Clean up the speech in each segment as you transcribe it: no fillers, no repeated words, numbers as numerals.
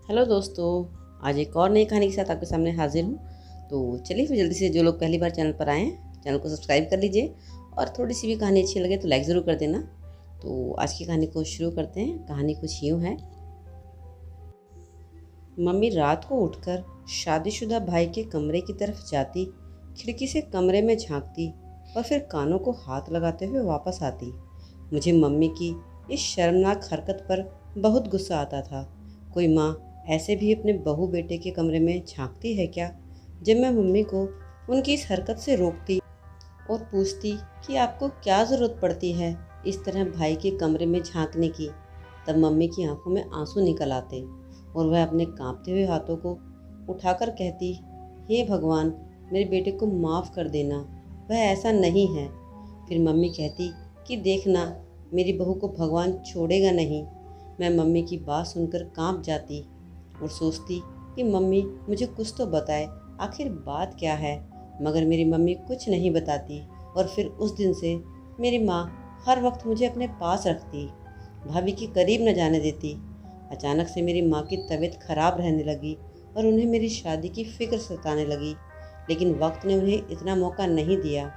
Hello दोस्तों, आज एक और नई कहानी के साथ आपके सामने हाजिर हूँ। तो चलिए फिर जल्दी से जो लोग पहली बार चैनल पर आए हैं, चैनल को सब्सक्राइब कर लीजिए और थोड़ी सी भी कहानी अच्छी लगे तो लाइक ज़रूर कर देना। तो आज की कहानी को शुरू करते हैं। कहानी कुछ यूँ है। मम्मी रात को उठकर शादीशुदा भाई के कमरे की तरफ जाती, खिड़की से कमरे में झांकती और फिर कानों को हाथ लगाते हुए वापस आती। मुझे मम्मी की इस शर्मनाक हरकत पर बहुत गुस्सा आता था। कोई माँ ऐसे भी अपने बहू बेटे के कमरे में झांकती है क्या? जब मैं मम्मी को उनकी इस हरकत से रोकती और पूछती कि आपको क्या ज़रूरत पड़ती है इस तरह भाई के कमरे में झांकने की, तब मम्मी की आंखों में आंसू निकल आते और वह अपने कांपते हुए हाथों को उठाकर कहती, हे भगवान, मेरे बेटे को माफ़ कर देना, वह ऐसा नहीं है। फिर मम्मी कहती कि देखना, मेरी बहू को भगवान छोड़ेगा नहीं। मैं मम्मी की बात सुनकर कांप जाती और सोचती कि मम्मी मुझे कुछ तो बताए, आखिर बात क्या है। मगर मेरी मम्मी कुछ नहीं बताती और फिर उस दिन से मेरी माँ हर वक्त मुझे अपने पास रखती, भाभी के करीब न जाने देती। अचानक से मेरी माँ की तबीयत खराब रहने लगी और उन्हें मेरी शादी की फ़िक्र सताने लगी, लेकिन वक्त ने उन्हें इतना मौका नहीं दिया।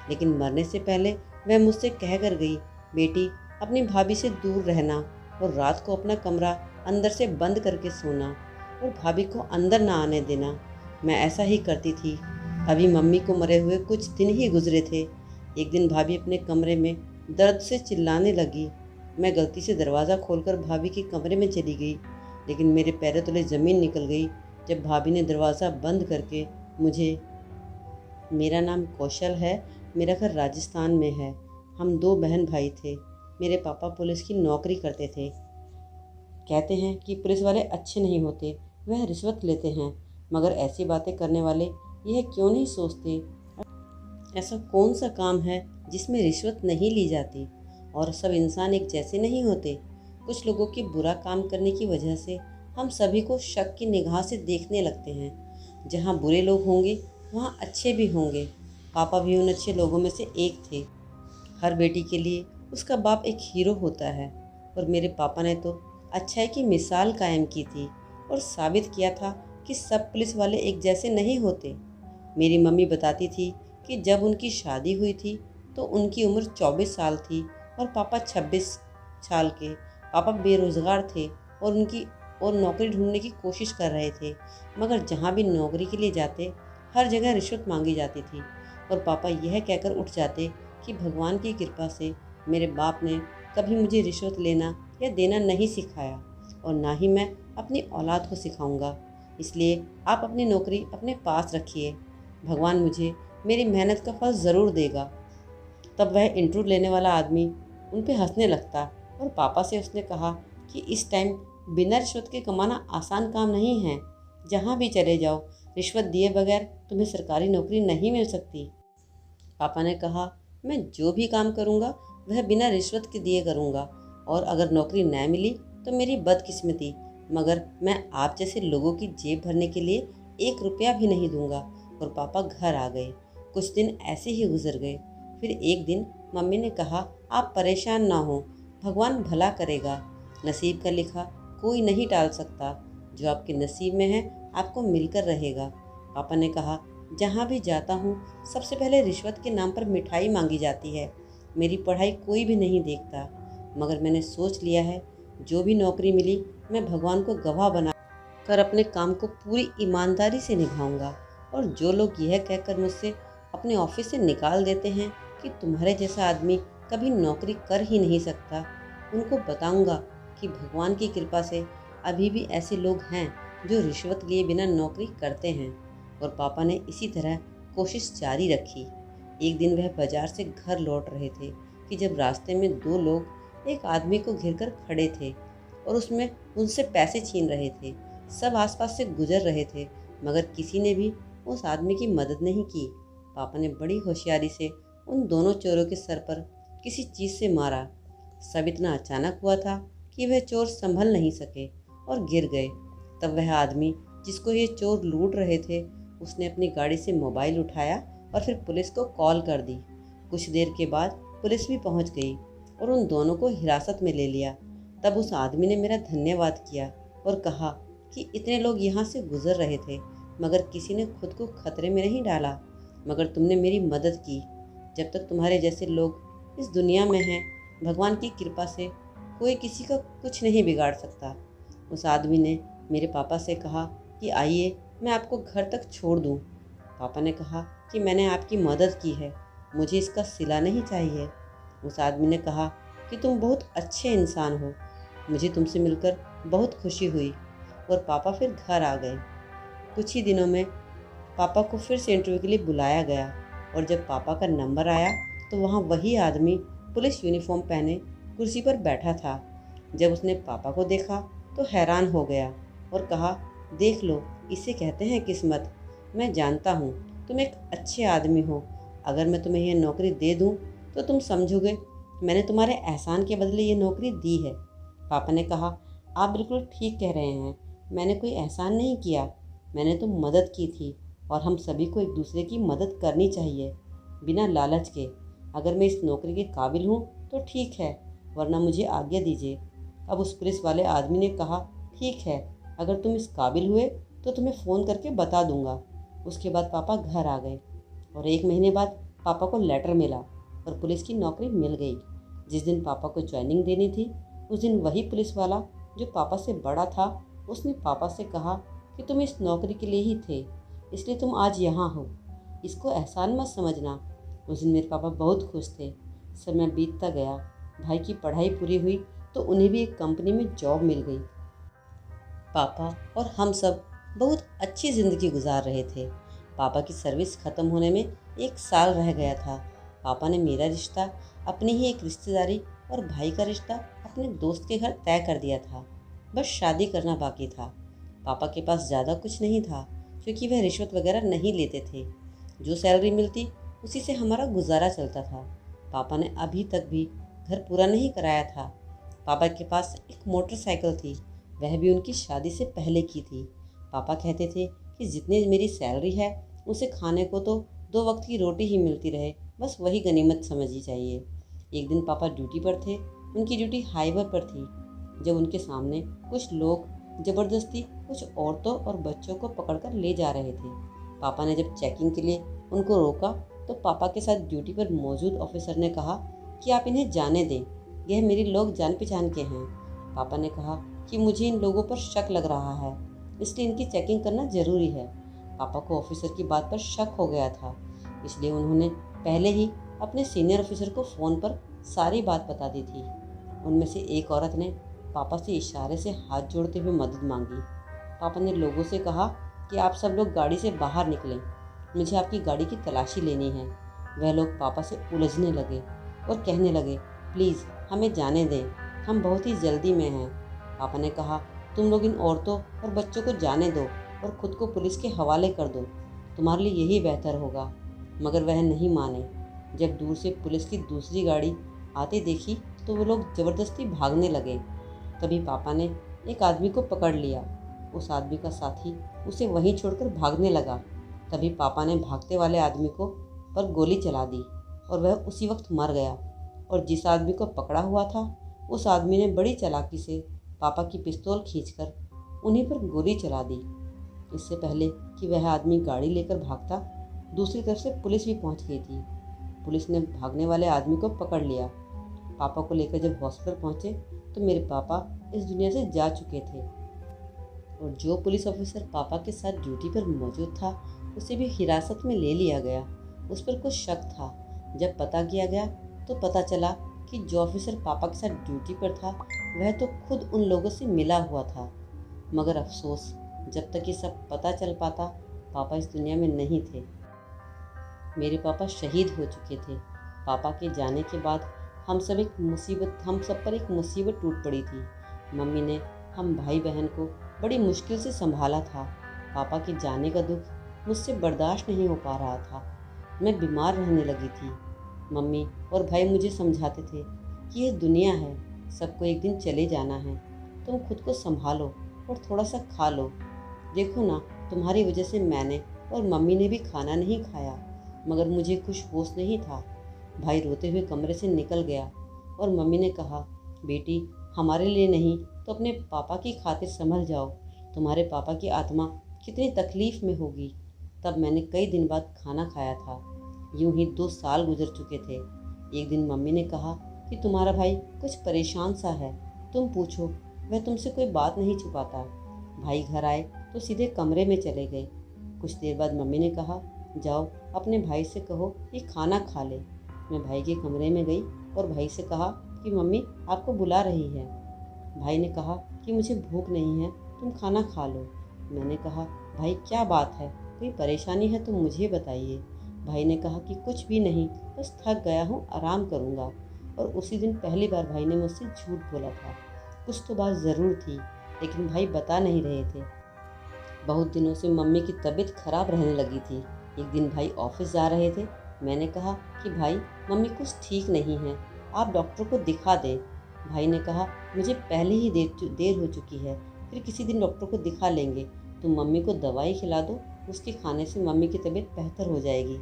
लेकिन मरने से पहले वह मुझसे कह कर गई, बेटी अपनी भाभी से दूर रहना और रात को अपना कमरा अंदर से बंद करके सोना और भाभी को अंदर ना आने देना। मैं ऐसा ही करती थी। अभी मम्मी को मरे हुए कुछ दिन ही गुजरे थे। एक दिन भाभी अपने कमरे में दर्द से चिल्लाने लगी। मैं गलती से दरवाज़ा खोलकर भाभी के कमरे में चली गई, लेकिन मेरे पैरों तले ज़मीन निकल गई जब भाभी ने दरवाज़ा बंद करके मुझे, मेरा नाम कौशल है, मेरा घर राजस्थान में है, हम 2 बहन भाई थे, मेरे पापा पुलिस की नौकरी करते थे। कहते हैं कि पुलिस वाले अच्छे नहीं होते, वह रिश्वत लेते हैं, मगर ऐसी बातें करने वाले यह क्यों नहीं सोचते, ऐसा कौन सा काम है जिसमें रिश्वत नहीं ली जाती? और सब इंसान एक जैसे नहीं होते। कुछ लोगों के बुरा काम करने की वजह से हम सभी को शक की निगाह से देखने लगते हैं। जहाँ बुरे लोग होंगे वहाँ अच्छे भी होंगे। पापा भी उन अच्छे लोगों में से एक थे। हर बेटी के लिए उसका बाप एक हीरो होता है और मेरे पापा ने तो अच्छाई की मिसाल कायम की थी और साबित किया था कि सब पुलिस वाले एक जैसे नहीं होते। मेरी मम्मी बताती थी कि जब उनकी शादी हुई थी तो उनकी उम्र 24 साल थी और पापा 26 साल के। पापा बेरोज़गार थे और नौकरी ढूंढने की कोशिश कर रहे थे, मगर जहाँ भी नौकरी के लिए जाते हर जगह रिश्वत मांगी जाती थी और पापा यह कहकर उठ जाते कि भगवान की कृपा से मेरे बाप ने कभी मुझे रिश्वत लेना या देना नहीं सिखाया और ना ही मैं अपनी औलाद को सिखाऊंगा। इसलिए आप अपनी नौकरी अपने पास रखिए, भगवान मुझे मेरी मेहनत का फल ज़रूर देगा। तब वह इंटरव्यू लेने वाला आदमी उन पे हंसने लगता और पापा से उसने कहा कि इस टाइम बिना रिश्वत के कमाना आसान काम नहीं है। जहाँ भी चले जाओ, रिश्वत दिए बगैर तुम्हें सरकारी नौकरी नहीं मिल सकती। पापा ने कहा, मैं जो भी काम करूँगा वह बिना रिश्वत के दिए करूँगा और अगर नौकरी न मिली तो मेरी बदकिस्मती, मगर मैं आप जैसे लोगों की जेब भरने के लिए 1 रुपया भी नहीं दूंगा। और पापा घर आ गए। कुछ दिन ऐसे ही गुजर गए। फिर एक दिन मम्मी ने कहा, आप परेशान ना हो, भगवान भला करेगा, नसीब का लिखा कोई नहीं टाल सकता, जो आपके नसीब में है आपको मिलकर रहेगा। पापा ने कहा, जहाँ भी जाता हूँ सबसे पहले रिश्वत के नाम पर मिठाई मांगी जाती है, मेरी पढ़ाई कोई भी नहीं देखता, मगर मैंने सोच लिया है जो भी नौकरी मिली मैं भगवान को गवाह बना कर अपने काम को पूरी ईमानदारी से निभाऊंगा। और जो लोग यह कहकर मुझसे अपने ऑफिस से निकाल देते हैं कि तुम्हारे जैसा आदमी कभी नौकरी कर ही नहीं सकता, उनको बताऊंगा कि भगवान की कृपा से अभी भी ऐसे लोग हैं जो रिश्वत लिए बिना नौकरी करते हैं। और पापा ने इसी तरह कोशिश जारी रखी। एक दिन वह बाजार से घर लौट रहे थे कि जब रास्ते में 2 लोग एक आदमी को घिरकर खड़े थे और उसमें उनसे पैसे छीन रहे थे। सब आसपास से गुजर रहे थे, मगर किसी ने भी उस आदमी की मदद नहीं की। पापा ने बड़ी होशियारी से उन दोनों चोरों के सर पर किसी चीज़ से मारा। सब इतना अचानक हुआ था कि वह चोर संभल नहीं सके और गिर गए। तब वह आदमी जिसको ये चोर लूट रहे थे, उसने अपनी गाड़ी से मोबाइल उठाया और फिर पुलिस को कॉल कर दी। कुछ देर के बाद पुलिस भी पहुंच गई और उन दोनों को हिरासत में ले लिया। तब उस आदमी ने मेरा धन्यवाद किया और कहा कि इतने लोग यहाँ से गुजर रहे थे, मगर किसी ने खुद को खतरे में नहीं डाला। मगर तुमने मेरी मदद की। जब तक तुम्हारे जैसे लोग इस दुनिया में हैं, भगवान की कृपा से कोई किसी का कुछ नहीं बिगाड़ सकता। उस आदमी ने मेरे पापा से कहा कि आइए मैं आपको घर तक छोड़ दूँ। पापा ने कहा कि मैंने आपकी मदद की है, मुझे इसका सिला नहीं चाहिए। उस आदमी ने कहा कि तुम बहुत अच्छे इंसान हो, मुझे तुमसे मिलकर बहुत खुशी हुई। और पापा फिर घर आ गए। कुछ ही दिनों में पापा को फिर से इंटरव्यू के लिए बुलाया गया और जब पापा का नंबर आया तो वहाँ वही आदमी पुलिस यूनिफॉर्म पहने कुर्सी पर बैठा था। जब उसने पापा को देखा तो हैरान हो गया और कहा, देख लो, इसे कहते हैं किस्मत। मैं जानता हूँ तुम एक अच्छे आदमी हो। अगर मैं तुम्हें यह नौकरी दे दूँ तो तुम समझोगे मैंने तुम्हारे एहसान के बदले ये नौकरी दी है। पापा ने कहा, आप बिल्कुल ठीक कह रहे हैं, मैंने कोई एहसान नहीं किया, मैंने तो मदद की थी और हम सभी को एक दूसरे की मदद करनी चाहिए बिना लालच के। अगर मैं इस नौकरी के काबिल हूँ तो ठीक है, वरना मुझे आज्ञा दीजिए। अब उस पुलिस वाले आदमी ने कहा, ठीक है, अगर तुम इस काबिल हुए तो तुम्हें फ़ोन करके बता दूंगा। उसके बाद पापा घर आ गए और 1 महीने बाद पापा को लेटर मिला और पुलिस की नौकरी मिल गई। जिस दिन पापा को ज्वाइनिंग देनी थी उस दिन वही पुलिस वाला जो पापा से बड़ा था, उसने पापा से कहा कि तुम इस नौकरी के लिए ही थे, इसलिए तुम आज यहाँ हो, इसको एहसान मत समझना। उस दिन मेरे पापा बहुत खुश थे। समय बीतता गया, भाई की पढ़ाई पूरी हुई तो उन्हें भी एक कंपनी में जॉब मिल गई। पापा और हम सब बहुत अच्छी ज़िंदगी गुजार रहे थे। पापा की सर्विस ख़त्म होने में 1 साल रह गया था। पापा ने मेरा रिश्ता अपनी ही एक रिश्तेदारी और भाई का रिश्ता अपने दोस्त के घर तय कर दिया था। बस शादी करना बाकी था। पापा के पास ज़्यादा कुछ नहीं था क्योंकि वह रिश्वत वगैरह नहीं लेते थे। जो सैलरी मिलती उसी से हमारा गुजारा चलता था। पापा ने अभी तक भी घर पूरा नहीं कराया था। पापा के पास एक मोटरसाइकिल थी, वह भी उनकी शादी से पहले की थी। पापा कहते थे कि जितनी मेरी सैलरी है उसे खाने को तो 2 वक्त की रोटी ही मिलती रहे, बस वही गनीमत समझनी चाहिए। एक दिन पापा ड्यूटी पर थे, उनकी ड्यूटी हाईवे पर थी, जब उनके सामने कुछ लोग ज़बरदस्ती कुछ औरतों और बच्चों को पकड़कर ले जा रहे थे। पापा ने जब चेकिंग के लिए उनको रोका तो पापा के साथ ड्यूटी पर मौजूद ऑफिसर ने कहा कि आप इन्हें जाने दें, यह मेरे लोग जान पहचान के हैं। पापा ने कहा कि मुझे इन लोगों पर शक लग रहा है, इसलिए इनकी चेकिंग करना ज़रूरी है। पापा को ऑफिसर की बात पर शक हो गया था, इसलिए उन्होंने पहले ही अपने सीनियर ऑफिसर को फ़ोन पर सारी बात बता दी थी। उनमें से एक औरत ने पापा से इशारे से हाथ जोड़ते हुए मदद मांगी। पापा ने लोगों से कहा कि आप सब लोग गाड़ी से बाहर निकलें, मुझे आपकी गाड़ी की तलाशी लेनी है। वह लोग पापा से उलझने लगे और कहने लगे, प्लीज़ हमें जाने दें, हम बहुत ही जल्दी में हैं। पापा ने कहा, तुम लोग इन औरतों और बच्चों को जाने दो और ख़ुद को पुलिस के हवाले कर दो, तुम्हारे लिए यही बेहतर होगा। मगर वह नहीं माने। जब दूर से पुलिस की दूसरी गाड़ी आते देखी तो वो लोग ज़बरदस्ती भागने लगे। तभी पापा ने एक आदमी को पकड़ लिया। उस आदमी का साथी उसे वहीं छोड़कर भागने लगा। तभी पापा ने भागते वाले आदमी को पर गोली चला दी और वह उसी वक्त मर गया। और जिस आदमी को पकड़ा हुआ था उस आदमी ने बड़ी चालाकी से पापा की पिस्तौल खींचकर उन्हीं पर गोली चला दी। इससे पहले कि वह आदमी गाड़ी लेकर भागता, दूसरी तरफ से पुलिस भी पहुंच गई थी। पुलिस ने भागने वाले आदमी को पकड़ लिया। पापा को लेकर जब हॉस्पिटल पहुंचे तो मेरे पापा इस दुनिया से जा चुके थे और जो पुलिस ऑफिसर पापा के साथ ड्यूटी पर मौजूद था उसे भी हिरासत में ले लिया गया। उस पर कुछ शक था। जब पता किया गया तो पता चला कि जो ऑफिसर पापा के साथ ड्यूटी पर था वह तो खुद उन लोगों से मिला हुआ था। मगर अफसोस, जब तक ये सब पता चल पाता पापा इस दुनिया में नहीं थे। मेरे पापा शहीद हो चुके थे। पापा के जाने के बाद हम सब पर एक मुसीबत टूट पड़ी थी। मम्मी ने हम भाई बहन को बड़ी मुश्किल से संभाला था। पापा के जाने का दुख मुझसे बर्दाश्त नहीं हो पा रहा था। मैं बीमार रहने लगी थी। मम्मी और भाई मुझे समझाते थे कि यह दुनिया है, सबको एक दिन चले जाना है, तुम खुद को संभालो और थोड़ा सा खा लो। देखो ना, तुम्हारी वजह से मैंने और मम्मी ने भी खाना नहीं खाया, मगर मुझे कुछ होश नहीं था। भाई रोते हुए कमरे से निकल गया और मम्मी ने कहा, बेटी हमारे लिए नहीं तो अपने पापा की खातिर संभल जाओ, तुम्हारे पापा की आत्मा कितनी तकलीफ़ में होगी। तब मैंने कई दिन बाद खाना खाया था। यूं ही 2 साल गुजर चुके थे। एक दिन मम्मी ने कहा कि तुम्हारा भाई कुछ परेशान सा है, तुम पूछो, वह तुमसे कोई बात नहीं छुपाता। भाई घर आए तो सीधे कमरे में चले गए। कुछ देर बाद मम्मी ने कहा, जाओ अपने भाई से कहो कि खाना खा ले। मैं भाई के कमरे में गई और भाई से कहा कि मम्मी आपको बुला रही है। भाई ने कहा कि मुझे भूख नहीं है, तुम खाना खा लो। मैंने कहा, भाई क्या बात है, कोई परेशानी है तो मुझे बताइए। भाई ने कहा कि कुछ भी नहीं, बस थक गया हूँ, आराम करूँगा। और उसी दिन पहली बार भाई ने मुझसे झूठ बोला था। कुछ तो बात ज़रूर थी, लेकिन भाई बता नहीं रहे थे। बहुत दिनों से मम्मी की तबीयत खराब रहने लगी थी। एक दिन भाई ऑफिस जा रहे थे। मैंने कहा कि भाई मम्मी कुछ ठीक नहीं है, आप डॉक्टर को दिखा दें। भाई ने कहा, मुझे पहले ही देर हो चुकी है, फिर किसी दिन डॉक्टर को दिखा लेंगे। तुम मम्मी को दवाई खिला दो, उसके खाने से मम्मी की तबीयत बेहतर हो जाएगी।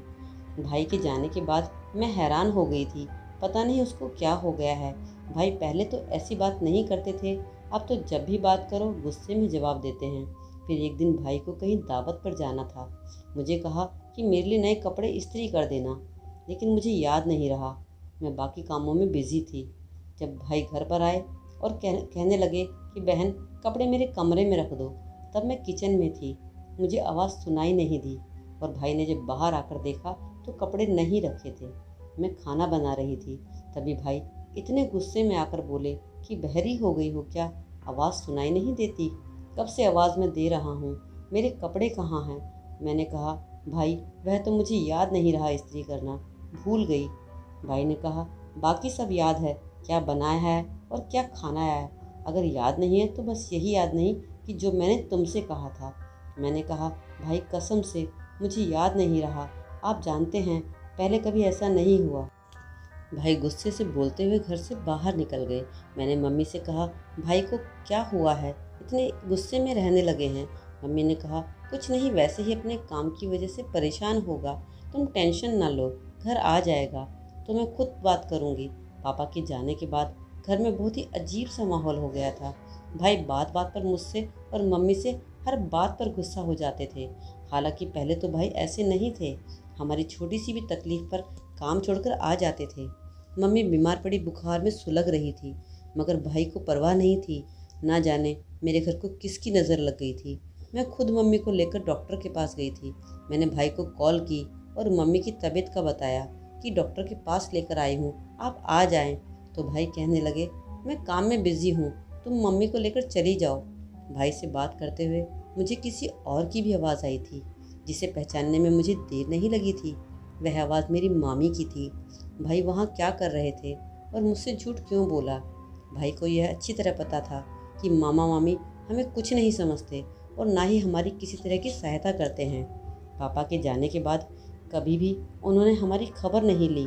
भाई के जाने के बाद मैं हैरान हो गई थी, पता नहीं उसको क्या हो गया है। भाई पहले तो ऐसी बात नहीं करते थे, अब तो जब भी बात करो गुस्से में जवाब देते हैं। फिर एक दिन भाई को कहीं दावत पर जाना था। मुझे कहा कि मेरे लिए नए कपड़े इस्त्री कर देना, लेकिन मुझे याद नहीं रहा, मैं बाकी कामों में बिजी थी। जब भाई घर पर आए और कहने लगे कि बहन कपड़े मेरे कमरे में रख दो, तब मैं किचन में थी, मुझे आवाज़ सुनाई नहीं दी। और भाई ने जब बाहर आकर देखा तो कपड़े नहीं रखे थे, मैं खाना बना रही थी। तभी भाई इतने गुस्से में आकर बोले कि बहरी हो गई हो क्या, आवाज़ सुनाई नहीं देती, कब से आवाज़ मैं दे रहा हूँ, मेरे कपड़े कहाँ हैं। मैंने कहा, भाई वह तो मुझे याद नहीं रहा इस्त्री करना, भूल गई। भाई ने कहा, बाकी सब याद है, क्या बनाया है और क्या खाना है। अगर याद नहीं है तो बस यही याद नहीं कि जो मैंने तुमसे कहा था। मैंने कहा, भाई कसम से मुझे याद नहीं रहा, आप जानते हैं पहले कभी ऐसा नहीं हुआ। भाई गुस्से से बोलते हुए घर से बाहर निकल गए। मैंने मम्मी से कहा, भाई को क्या हुआ है, इतने गुस्से में रहने लगे हैं। मम्मी ने कहा, कुछ नहीं, वैसे ही अपने काम की वजह से परेशान होगा, तुम टेंशन ना लो, घर आ जाएगा, तो मैं खुद बात करूँगी। पापा के जाने के बाद घर में बहुत ही अजीब सा माहौल हो गया था। भाई बात बात पर मुझसे और मम्मी से हर बात पर गुस्सा हो जाते थे। हालांकि पहले तो भाई ऐसे नहीं थे, हमारी छोटी सी भी तकलीफ़ पर काम छोड़कर आ जाते थे। मम्मी बीमार पड़ी बुखार में सुलग रही थी, मगर भाई को परवाह नहीं थी। ना जाने मेरे घर को किसकी नज़र लग गई थी। मैं खुद मम्मी को लेकर डॉक्टर के पास गई थी। मैंने भाई को कॉल की और मम्मी की तबीयत का बताया कि डॉक्टर के पास लेकर आई हूँ, आप आ जाएं। तो भाई कहने लगे, मैं काम में बिज़ी हूँ, तुम मम्मी को लेकर चली जाओ। भाई से बात करते हुए मुझे किसी और की भी आवाज़ आई थी, जिसे पहचानने में मुझे देर नहीं लगी थी। वह आवाज़ मेरी मामी की थी। भाई वहाँ क्या कर रहे थे और मुझसे झूठ क्यों बोला। भाई को यह अच्छी तरह पता था कि मामा मामी हमें कुछ नहीं समझते और ना ही हमारी किसी तरह की सहायता करते हैं। पापा के जाने के बाद कभी भी उन्होंने हमारी खबर नहीं ली,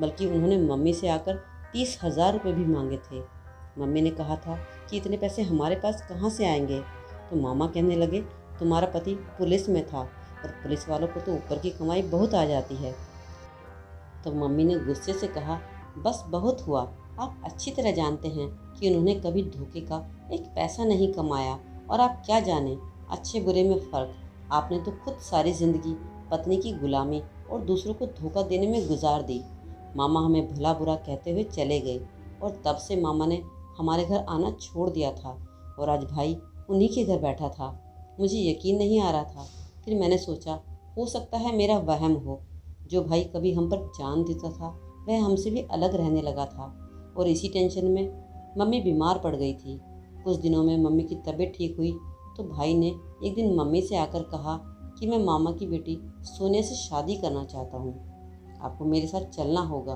बल्कि उन्होंने मम्मी से आकर 30,000 रुपये भी मांगे थे। मम्मी ने कहा था कि इतने पैसे हमारे पास कहाँ से आएंगे। तो मामा कहने लगे, तुम्हारा पति पुलिस में था और पुलिस वालों को तो ऊपर की कमाई बहुत आ जाती है। तो मम्मी ने गुस्से से कहा, बस बहुत हुआ, आप अच्छी तरह जानते हैं कि उन्होंने कभी धोखे का एक पैसा नहीं कमाया, और आप क्या जाने अच्छे बुरे में फ़र्क। आपने तो खुद सारी ज़िंदगी पत्नी की गुलामी और दूसरों को धोखा देने में गुजार दी। मामा हमें भला बुरा कहते हुए चले गए और तब से मामा ने हमारे घर आना छोड़ दिया था और आज भाई उन्हीं के घर बैठा था। मुझे यकीन नहीं आ रहा था। फिर मैंने सोचा, हो सकता है मेरा वहम हो। जो भाई कभी हम पर जान देता था वह हमसे भी अलग रहने लगा था। और इसी टेंशन में मम्मी बीमार पड़ गई थी। कुछ दिनों में मम्मी की तबीयत ठीक हुई तो भाई ने एक दिन मम्मी से आकर कहा कि मैं मामा की बेटी सोनिया से शादी करना चाहता हूँ, आपको मेरे साथ चलना होगा।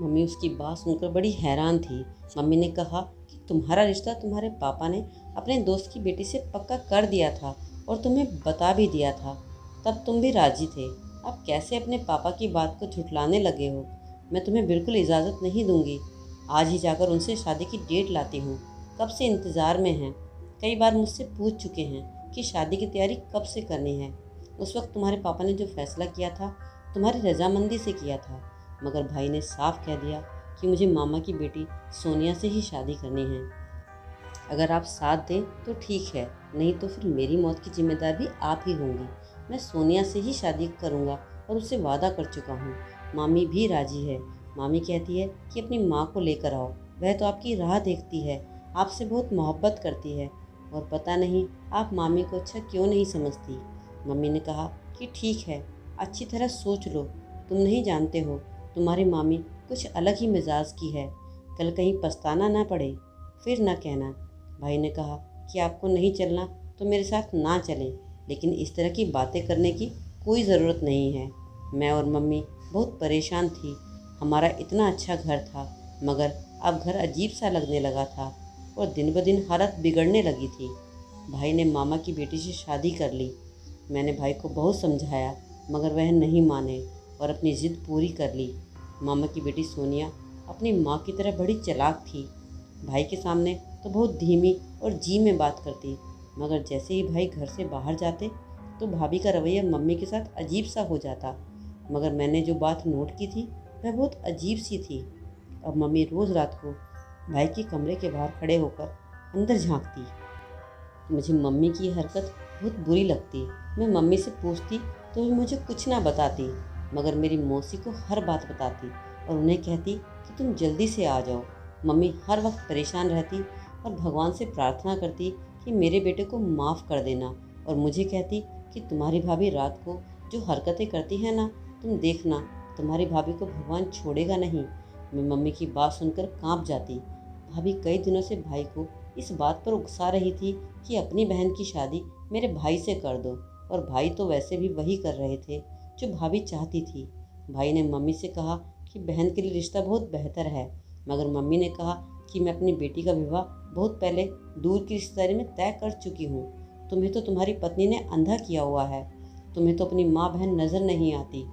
मम्मी उसकी बात सुनकर बड़ी हैरान थी। मम्मी ने कहा कि तुम्हारा रिश्ता तुम्हारे पापा ने अपने दोस्त की बेटी से पक्का कर दिया था और तुम्हें बता भी दिया था, तब तुम भी राजी थे। अब कैसे अपने पापा की बात को झुठलाने लगे हो। मैं तुम्हें बिल्कुल इजाज़त नहीं दूंगी। आज ही जाकर उनसे शादी की डेट लाती हूँ, कब से इंतज़ार में हैं। कई बार मुझसे पूछ चुके हैं कि शादी की तैयारी कब से करनी है। उस वक्त तुम्हारे पापा ने जो फैसला किया था तुम्हारी रजामंदी से किया था, मगर भाई ने साफ कह दिया कि मुझे मामा की बेटी सोनिया से ही शादी करनी है। अगर आप साथ दें तो ठीक है, नहीं तो फिर मेरी मौत की जिम्मेदार भी आप ही होंगी। मैं सोनिया से ही शादी करूँगा और उससे वादा कर चुका हूँ। मामी भी राजी है। मामी कहती है कि अपनी माँ को लेकर आओ, वह तो आपकी राह देखती है, आपसे बहुत मोहब्बत करती है, और पता नहीं आप मामी को अच्छा क्यों नहीं समझती। मम्मी ने कहा कि ठीक है, अच्छी तरह सोच लो, तुम नहीं जानते हो, तुम्हारी मामी कुछ अलग ही मिजाज की है, कल कहीं पछताना ना पड़े, फिर ना कहना। भाई ने कहा कि आपको नहीं चलना तो मेरे साथ ना चलें, लेकिन इस तरह की बातें करने की कोई ज़रूरत नहीं है। मैं और मम्मी बहुत परेशान थी। हमारा इतना अच्छा घर था, मगर अब घर अजीब सा लगने लगा था और दिन ब दिन हालत बिगड़ने लगी थी। भाई ने मामा की बेटी से शादी कर ली। मैंने भाई को बहुत समझाया, मगर वह नहीं माने और अपनी ज़िद पूरी कर ली। मामा की बेटी सोनिया अपनी माँ की तरह बड़ी चालाक थी। भाई के सामने तो बहुत धीमी और जी में बात करती, मगर जैसे ही भाई घर से बाहर जाते तो भाभी का रवैया मम्मी के साथ अजीब सा हो जाता। मगर मैंने जो बात नोट की थी वह बहुत अजीब सी थी। अब मम्मी रोज़ रात को भाई के कमरे के बाहर खड़े होकर अंदर झांकती। मुझे मम्मी की हरकत बहुत बुरी लगती। मैं मम्मी से पूछती तो वे मुझे कुछ ना बताती, मगर मेरी मौसी को हर बात बताती और उन्हें कहती कि तुम जल्दी से आ जाओ। मम्मी हर वक्त परेशान रहती और भगवान से प्रार्थना करती कि मेरे बेटे को माफ़ कर देना, और मुझे कहती कि तुम्हारी भाभी रात को जो हरकतें करती है ना, तुम देखना, तुम्हारी भाभी को भगवान छोड़ेगा नहीं। मैं मम्मी की बात सुनकर कांप जाती। भाभी कई दिनों से भाई को इस बात पर उकसा रही थी कि अपनी बहन की शादी मेरे भाई से कर दो, और भाई तो वैसे भी वही कर रहे थे जो भाभी चाहती थी। भाई ने मम्मी से कहा कि बहन के लिए रिश्ता बहुत बेहतर है, मगर मम्मी ने कहा कि मैं अपनी बेटी का विवाह बहुत पहले दूर की रिश्तेदारी में तय कर चुकी हूँ। तुम्हें तो तुम्हारी पत्नी ने अंधा किया हुआ है, तुम्हें तो अपनी माँ बहन नज़र नहीं आती,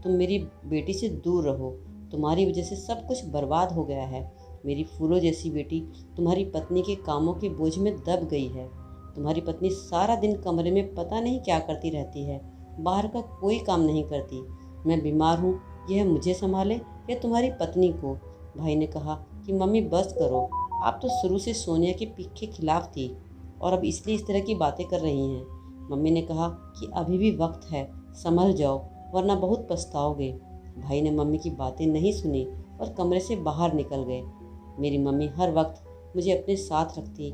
तुम मेरी बेटी से दूर रहो, तुम्हारी वजह से सब कुछ बर्बाद हो गया है। मेरी फूलों जैसी बेटी तुम्हारी पत्नी के कामों के बोझ में दब गई है। तुम्हारी पत्नी सारा दिन कमरे में पता नहीं क्या करती रहती है, बाहर का कोई काम नहीं करती। मैं बीमार हूँ, यह मुझे संभाले या तुम्हारी पत्नी को। भाई ने कहा कि मम्मी बस करो, आप तो शुरू से सोनिया के खिलाफ थी और अब इसलिए इस तरह की बातें कर रही हैं। मम्मी ने कहा कि अभी भी वक्त है, संभल जाओ वरना बहुत पछताओगे। भाई ने मम्मी की बातें नहीं सुनी और कमरे से बाहर निकल गए। मेरी मम्मी हर वक्त मुझे अपने साथ रखती,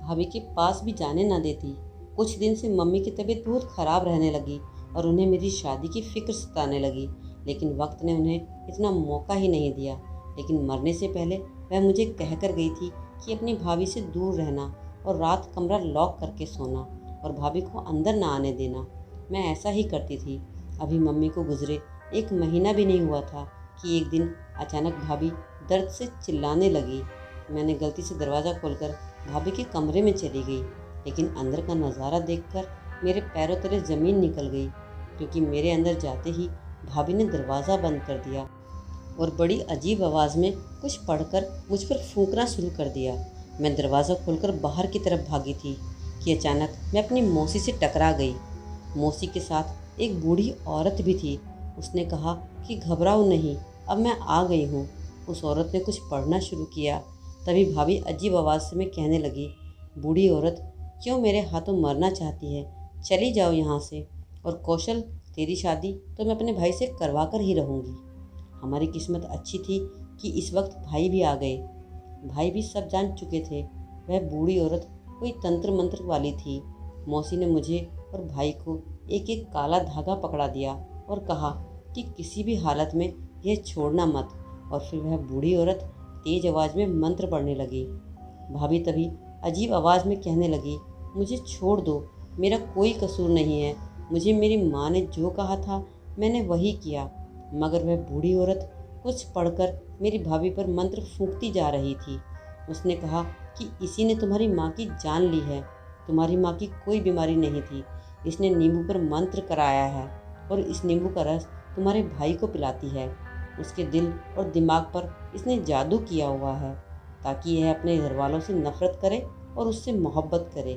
भाभी के पास भी जाने ना देती। कुछ दिन से मम्मी की तबीयत बहुत ख़राब रहने लगी और उन्हें मेरी शादी की फ़िक्र सताने लगी, लेकिन वक्त ने उन्हें इतना मौका ही नहीं दिया। लेकिन मरने से पहले वह मुझे कह कर गई थी कि अपनी भाभी से दूर रहना और रात कमरा लॉक करके सोना और भाभी को अंदर ना आने देना। मैं ऐसा ही करती थी। अभी मम्मी को गुजरे 1 महीना भी नहीं हुआ था कि एक दिन अचानक भाभी दर्द से चिल्लाने लगी। मैंने गलती से दरवाज़ा खोलकर भाभी के कमरे में चली गई, लेकिन अंदर का नज़ारा देखकर मेरे पैरों तले ज़मीन निकल गई, क्योंकि मेरे अंदर जाते ही भाभी ने दरवाज़ा बंद कर दिया और बड़ी अजीब आवाज़ में कुछ पढ़कर मुझ पर फूंकना शुरू कर दिया। मैं दरवाज़ा खोलकर बाहर की तरफ भागी थी कि अचानक मैं अपनी मौसी से टकरा गई। मौसी के साथ एक बूढ़ी औरत भी थी। उसने कहा कि घबराओ नहीं, अब मैं आ गई हूँ। उस औरत ने कुछ पढ़ना शुरू किया। तभी भाभी अजीब आवाज़ से मैं कहने लगी, बूढ़ी औरत क्यों मेरे हाथों मरना चाहती है, चली जाओ यहाँ से, और कौशल तेरी शादी तो मैं अपने भाई से करवा कर ही रहूँगी। हमारी किस्मत अच्छी थी कि इस वक्त भाई भी आ गए। भाई भी सब जान चुके थे, वह बूढ़ी औरत कोई तंत्र मंत्र वाली थी। मौसी ने मुझे और भाई को एक एक काला धागा पकड़ा दिया और कहा कि किसी भी हालत में यह छोड़ना मत, और फिर वह बूढ़ी औरत तेज आवाज़ में मंत्र पढ़ने लगी। भाभी तभी अजीब आवाज़ में कहने लगी, मुझे छोड़ दो, मेरा कोई कसूर नहीं है, मुझे मेरी माँ ने जो कहा था मैंने वही किया। मगर वह बूढ़ी औरत कुछ पढ़कर मेरी भाभी पर मंत्र फूंकती जा रही थी। उसने कहा कि इसी ने तुम्हारी माँ की जान ली है, तुम्हारी माँ की कोई बीमारी नहीं थी, इसने नींबू पर मंत्र कराया है और इस नींबू का रस तुम्हारे भाई को पिलाती है। उसके दिल और दिमाग पर इसने जादू किया हुआ है ताकि यह अपने घर वालों से नफरत करे और उससे मोहब्बत करे।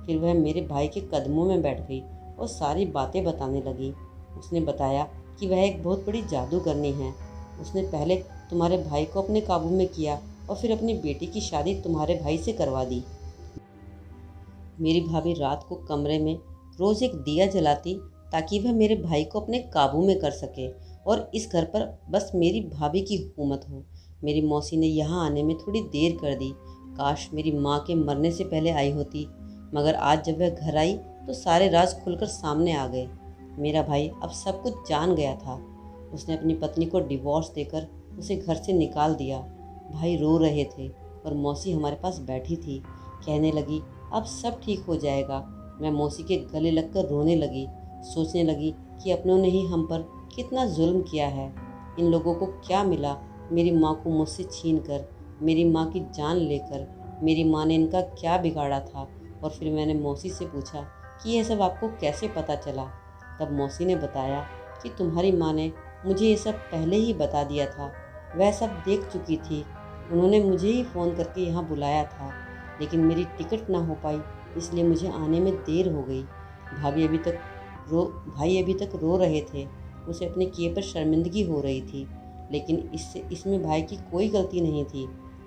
फिर वह मेरे भाई के कदमों में बैठ गई और सारी बातें बताने लगी। उसने बताया कि वह एक बहुत बड़ी जादूगरनी है। उसने पहले तुम्हारे भाई को अपने काबू में किया और फिर अपनी बेटी की शादी तुम्हारे भाई से करवा दी। मेरी भाभी रात को कमरे में रोज़ एक दिया जलाती ताकि वह मेरे भाई को अपने काबू में कर सके, और इस घर पर बस मेरी भाभी की हुकूमत हो। मेरी मौसी ने यहाँ आने में थोड़ी देर कर दी। काश मेरी माँ के मरने से पहले आई होती, मगर आज जब वह घर आई तो सारे राज खुलकर सामने आ गए। मेरा भाई अब सब कुछ जान गया था। उसने अपनी पत्नी को डिवोर्स देकर उसे घर से निकाल दिया। भाई रो रहे थे और मौसी हमारे पास बैठी थी। कहने लगी, अब सब ठीक हो जाएगा। मैं मौसी के गले लगकर रोने लगी। सोचने लगी कि अपनों ने ही हम पर कितना जुल्म किया है। इन लोगों को क्या मिला मेरी माँ को मुझसे छीन कर, मेरी माँ की जान लेकर। मेरी माँ ने इनका क्या बिगाड़ा था। और फिर मैंने मौसी से पूछा कि यह सब आपको कैसे पता चला। तब मौसी ने बताया कि तुम्हारी माँ ने मुझे ये सब पहले ही बता दिया था। वह सब देख चुकी थी। उन्होंने मुझे ही फ़ोन करके यहाँ बुलाया था, लेकिन मेरी टिकट ना हो पाई, इसलिए मुझे आने में देर हो गई। भाभी अभी तक भाई अभी तक रो रहे थे। उसे अपने किए पर शर्मिंदगी हो रही थी, लेकिन इसमें भाई की कोई गलती नहीं थी।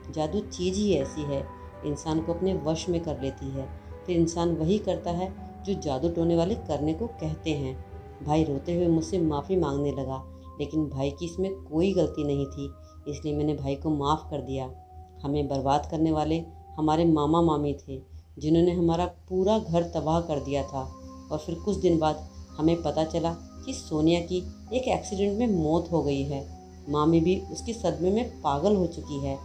जादू चीज़ ही ऐसी है, इंसान को अपने वश में कर लेती है। फिर इंसान वही करता है जो जादू टोने वाले करने को कहते हैं। भाई रोते हुए मुझसे माफ़ी मांगने लगा, लेकिन भाई की इसमें कोई गलती नहीं थी, इसलिए मैंने भाई को माफ़ कर दिया। हमें बर्बाद करने वाले हमारे मामा मामी थे, जिन्होंने हमारा पूरा घर तबाह कर दिया था। और फिर कुछ दिन बाद हमें पता चला कि सोनिया की एक एक्सीडेंट में मौत हो गई है। मामी भी उसके सदमे में पागल हो चुकी है।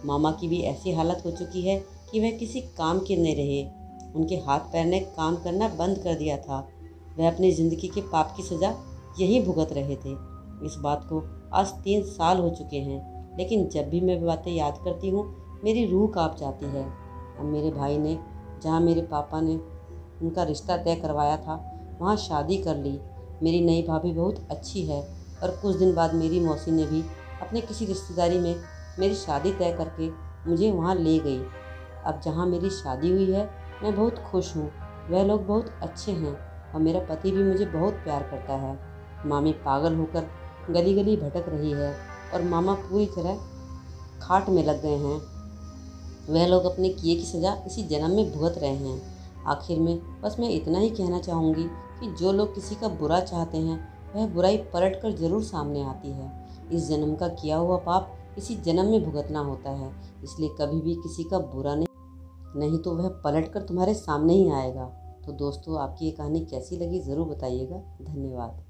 मामा की भी ऐसी हालत हो चुकी है कि वह किसी काम के नहीं रहे। उनके हाथ पैर ने काम करना बंद कर दिया था। वह अपनी ज़िंदगी के पाप की सज़ा यहीं भुगत रहे थे। इस बात को आज 3 साल हो चुके हैं, लेकिन जब भी मैं बातें याद करती हूँ मेरी रूह कांप जाती है। अब मेरे भाई ने, जहाँ मेरे पापा ने उनका रिश्ता तय करवाया था, वहाँ शादी कर ली। मेरी नई भाभी बहुत अच्छी है, और कुछ दिन बाद मेरी मौसी ने भी अपने किसी रिश्तेदारी में मेरी शादी तय करके मुझे वहाँ ले गई। अब जहाँ मेरी शादी हुई है मैं बहुत खुश हूँ। वह लोग बहुत अच्छे हैं और मेरा पति भी मुझे बहुत प्यार करता है। मामी पागल होकर गली गली भटक रही है और मामा पूरी तरह खाट में लग गए हैं। वह लोग अपने किए की सज़ा इसी जन्म में भुगत रहे हैं। आखिर में बस मैं इतना ही कहना चाहूँगी कि जो लोग किसी का बुरा चाहते हैं वह बुराई पलट कर ज़रूर सामने आती है। इस जन्म का किया हुआ पाप इसी जन्म में भुगतना होता है, इसलिए कभी भी किसी का बुरा नहीं तो वह पलट कर तुम्हारे सामने ही आएगा। तो दोस्तों, आपकी ये कहानी कैसी लगी ज़रूर बताइएगा। धन्यवाद।